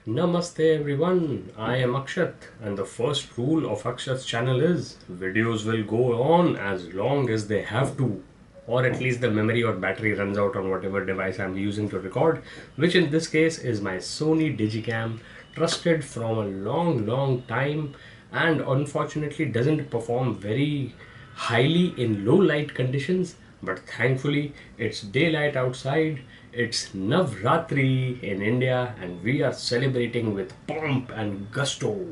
Namaste everyone, I am Akshat and the first rule of Akshat's channel is videos will go on as long as they have to, or at least the memory or battery runs out on whatever device I'm using to record, which in this case is my Sony Digicam, trusted from a long time and unfortunately doesn't perform very highly in low light conditions, but thankfully it's daylight outside. It's Navratri in India and we are celebrating with pomp and gusto.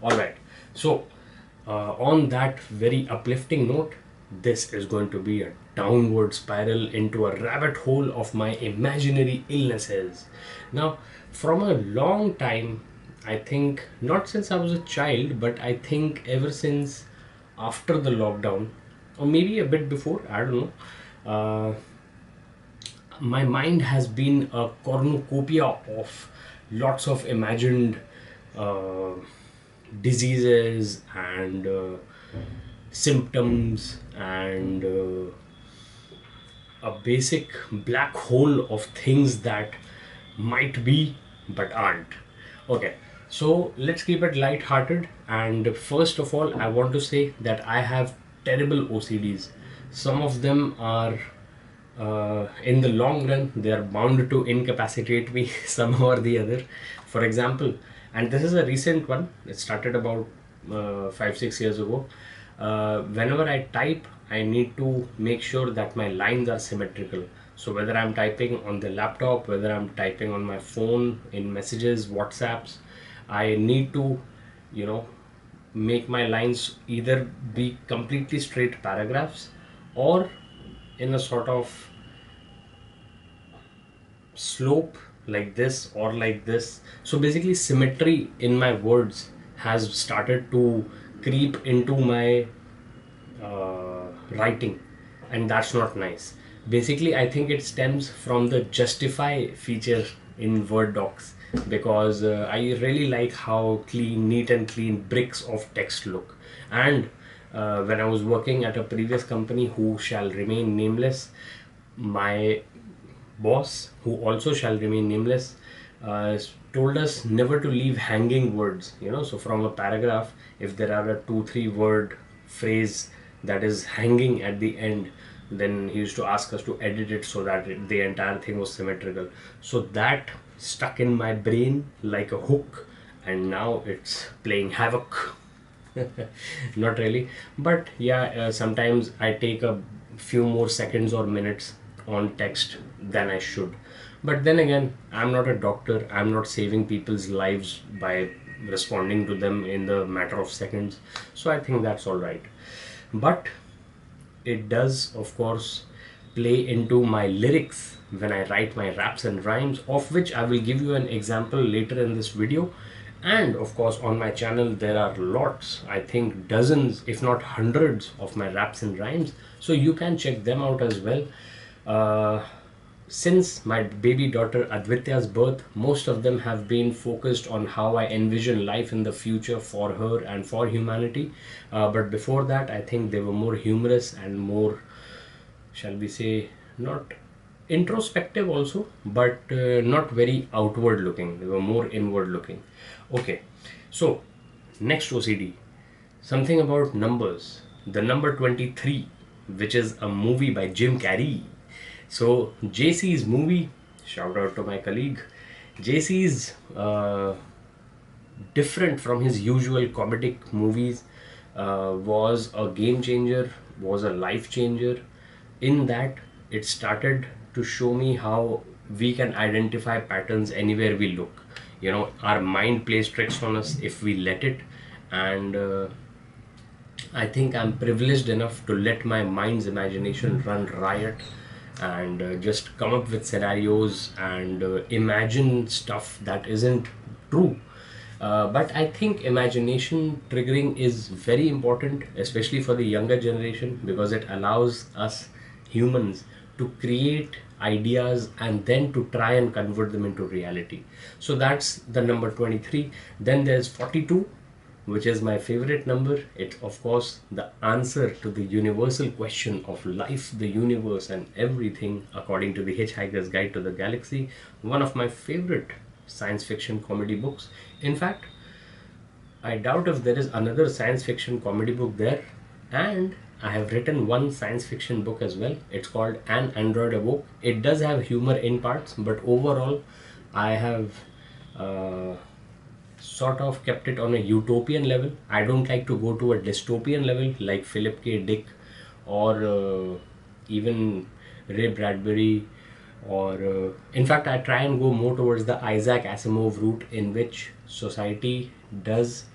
Alright, so on that very uplifting note, this is going to be a downward spiral into a rabbit hole of my imaginary illnesses. Now, from a long time, I think not since I was a child, but I think ever since after the lockdown, or maybe a bit before, I don't know. My mind has been a cornucopia of lots of imagined uh, diseases and symptoms and a basic black hole of things that might be but aren't. Okay, so let's keep it light-hearted. And first of all, I want to say that I have terrible OCDs. Some of them are, in the long run, they are bound to incapacitate me somehow or the other. For example, and this is a recent one, it started about 5 6 years ago. Whenever I type, I need to make sure that my lines are symmetrical. So whether I'm typing on the laptop, whether I'm typing on my phone, in messages, WhatsApps, I need to, you know, make my lines either be completely straight paragraphs or in a sort of slope like this or like this. So basically, symmetry in my words has started to creep into my writing, and that's not nice. Basically, I think it stems from the justify feature in Word docs because I really like how clean, neat, and clean bricks of text look. And when I was working at a previous company who shall remain nameless, my boss, who also shall remain nameless, told us never to leave hanging words. So from a paragraph, if there are a 2 3 word phrase that is hanging at the end, then he used to ask us to edit it so that the entire thing was symmetrical. So that stuck in my brain like a hook, and now it's playing havoc. Not really, but yeah, sometimes I take a few more seconds or minutes on text than I should. But then again, I'm not a doctor, I'm not saving people's lives by responding to them in the matter of seconds, so I think that's all right. But it does, of course, play into my lyrics when I write my raps and rhymes, of which I will give you an example later in this video. And of course, on my channel, there are lots, I think dozens, if not hundreds, of my raps and rhymes, so you can check them out as well. Uh, since my baby daughter Advitya's birth, most of them have been focused on how I envision life in the future for her and for humanity. But before that, I think they were more humorous and more, shall we say, not introspective also, but not very outward looking. They were more inward looking. Okay, so next OCD, something about numbers. The number 23, which is a movie by Jim Carrey. So JC's movie, shout out to my colleague. JC's different from his usual comedic movies, was a game changer, was a life changer, in that it started to show me how we can identify patterns anywhere we look. Our mind plays tricks on us if we let it, and I think I'm privileged enough to let my mind's imagination run riot and just come up with scenarios and imagine stuff that isn't true. But I think imagination triggering is very important, especially for the younger generation, because it allows us humans to create ideas and then to try and convert them into reality. So that's the number 23. Then there's 42, which is my favorite number. It, of course, the answer to the universal question of life, the universe, and everything according to the Hitchhiker's Guide to the Galaxy. One of my favorite science fiction comedy books. In fact, I doubt if there is another science fiction comedy book there. And I have written one science fiction book as well. It's called An Android Awoke. It does have humor in parts, but overall, I have sort of kept it on a utopian level. I don't like to go to a dystopian level like Philip K. Dick or even Ray Bradbury, or in fact, I try and go more towards the Isaac Asimov route, in which society does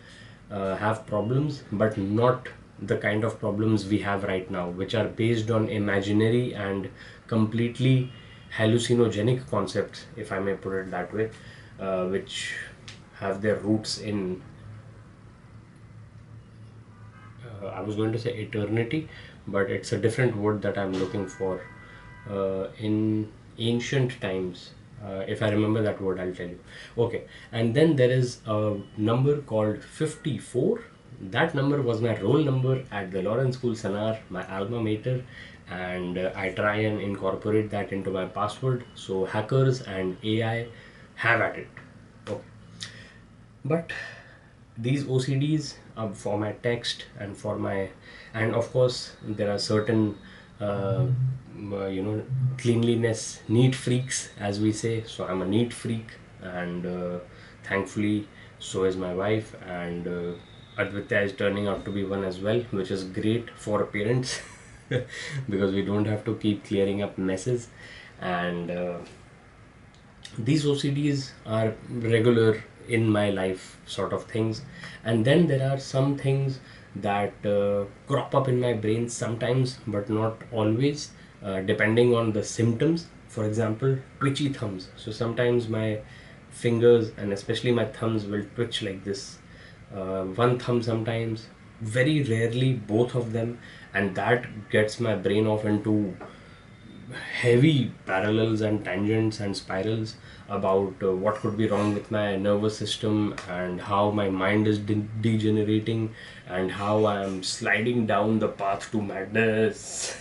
have problems, but not the kind of problems we have right now, which are based on imaginary and completely hallucinogenic concepts, if I may put it that way, which have their roots in, I was going to say eternity, but it's a different word that I'm looking for. In ancient times, if I remember that word, I'll tell you. Okay, and then there is a number called 54. That number was my roll number at the Lawrence School Sanar, my alma mater, and I try and incorporate that into my password so hackers and AI have at it. Okay, but these OCDs for my text and for my, and of course there are certain cleanliness neat freaks, as we say. So I'm a neat freak, and thankfully so is my wife, and Advitya is turning out to be one as well, which is great for parents because we don't have to keep clearing up messes. And these OCDs are regular in my life, sort of things. And then there are some things that crop up in my brain sometimes, but not always, depending on the symptoms. For example, twitchy thumbs. So sometimes my fingers and especially my thumbs will twitch like this. One thumb sometimes, very rarely both of them, and that gets my brain off into heavy parallels and tangents and spirals about what could be wrong with my nervous system, and how my mind is degenerating, and how I am sliding down the path to madness.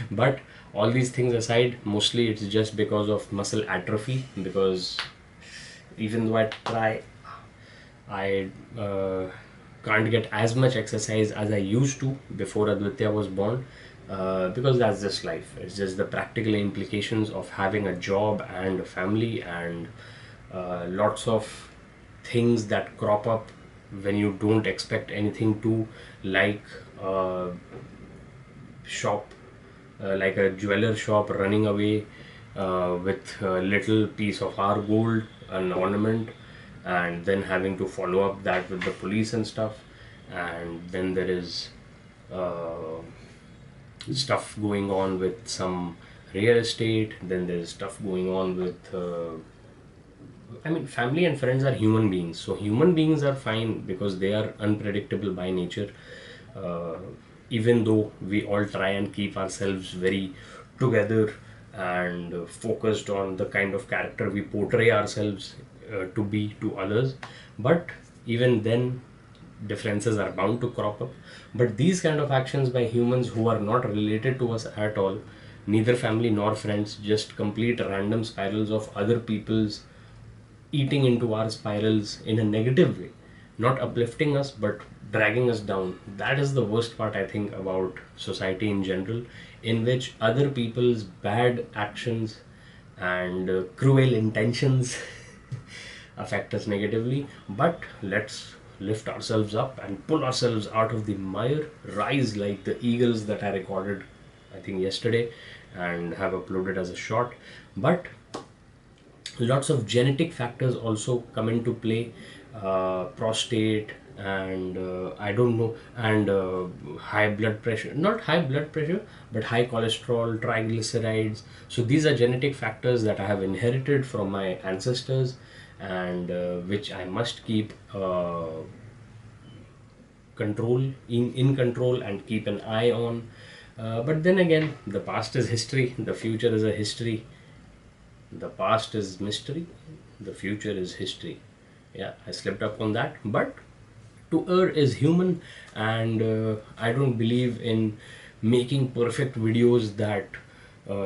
But all these things aside, mostly it's just because of muscle atrophy, because even though I try, I can't get as much exercise as I used to before Advitya was born, because that's just life. It's just the practical implications of having a job and a family, and lots of things that crop up when you don't expect anything to, like shop, like a jeweler shop running away with a little piece of our gold, an ornament, and then having to follow up that with the police and stuff. And then there is stuff going on with some real estate. Then there's stuff going on with I mean, family and friends are human beings, so human beings are fine because they are unpredictable by nature. uh, Even though we all try and keep ourselves very together and focused on the kind of character we portray ourselves to be to others, but even then differences are bound to crop up. But these kind of actions by humans who are not related to us at all, neither family nor friends, just complete random spirals of other people's eating into our spirals in a negative way, not uplifting us but dragging us down. That is the worst part, I think, about society in general, in which other people's bad actions and cruel intentions affect us negatively. But let's lift ourselves up and pull ourselves out of the mire, rise like the eagles that I recorded, I think, yesterday and have uploaded as a short. But lots of genetic factors also come into play. Prostate, and I don't know, and high blood pressure, not high blood pressure, but high cholesterol, triglycerides. So these are genetic factors that I have inherited from my ancestors, and which I must keep in control and keep an eye on. But then again, the past is history, the future is a history. The past is mystery, the future is history. Yeah, I slipped up on that, but to err is human, and I don't believe in making perfect videos that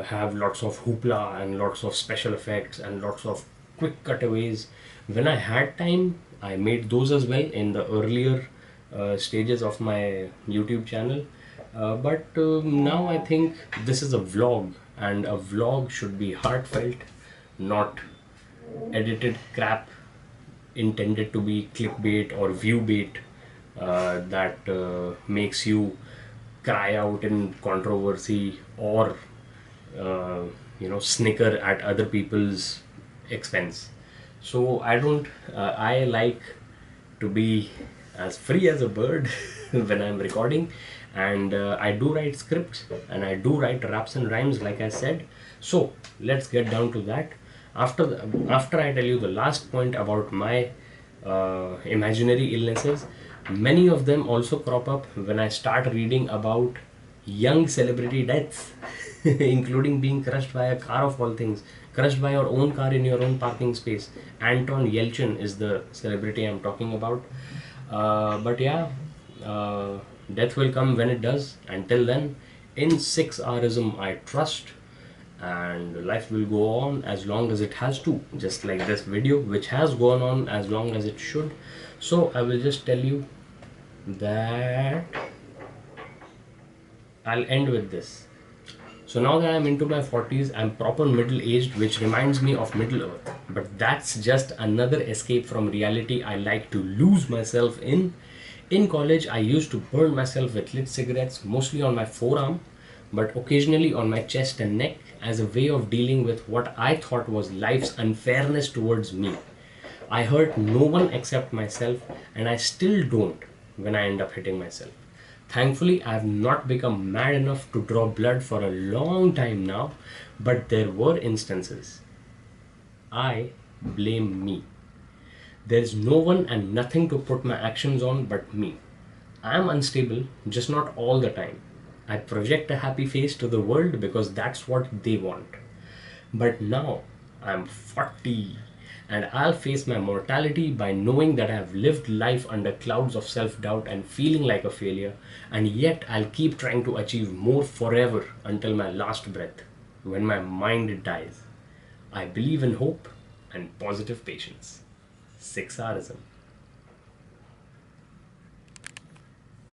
have lots of hoopla and lots of special effects and lots of quick cutaways. When I had time, I made those as well in the earlier stages of my YouTube channel. But now I think this is a vlog, and a vlog should be heartfelt, not edited crap intended to be clickbait or view bait that makes you cry out in controversy or snicker at other people's expense. So I don't I like to be as free as a bird when I'm recording, and I do write scripts and I do write raps and rhymes, like I said. So let's get down to that. After I tell you the last point about my imaginary illnesses, many of them also crop up when I start reading about young celebrity deaths, including being crushed by a car of all things, crushed by your own car in your own parking space. Anton Yelchin is the celebrity I'm talking about. But yeah, death will come when it does. Until then, in 6Rsm I trust, and life will go on as long as it has to, just like this video, which has gone on as long as it should. So I will just tell you that I'll end with this. So now that I'm into my 40s, I'm proper middle aged, which reminds me of Middle Earth. But that's just another escape from reality I like to lose myself in. In college, I used to burn myself with lit cigarettes, mostly on my forearm, but occasionally on my chest and neck, as a way of dealing with what I thought was life's unfairness towards me. I hurt no one except myself, and I still don't when I end up hitting myself. Thankfully, I have not become mad enough to draw blood for a long time now, but there were instances. I blame me. There is no one and nothing to put my actions on but me. I am unstable, just not all the time. I project a happy face to the world because that's what they want. But now I'm 40 and I'll face my mortality by knowing that I have lived life under clouds of self-doubt and feeling like a failure, and yet I'll keep trying to achieve more forever until my last breath, when my mind dies. I believe in hope and positive patience. 6Rsm.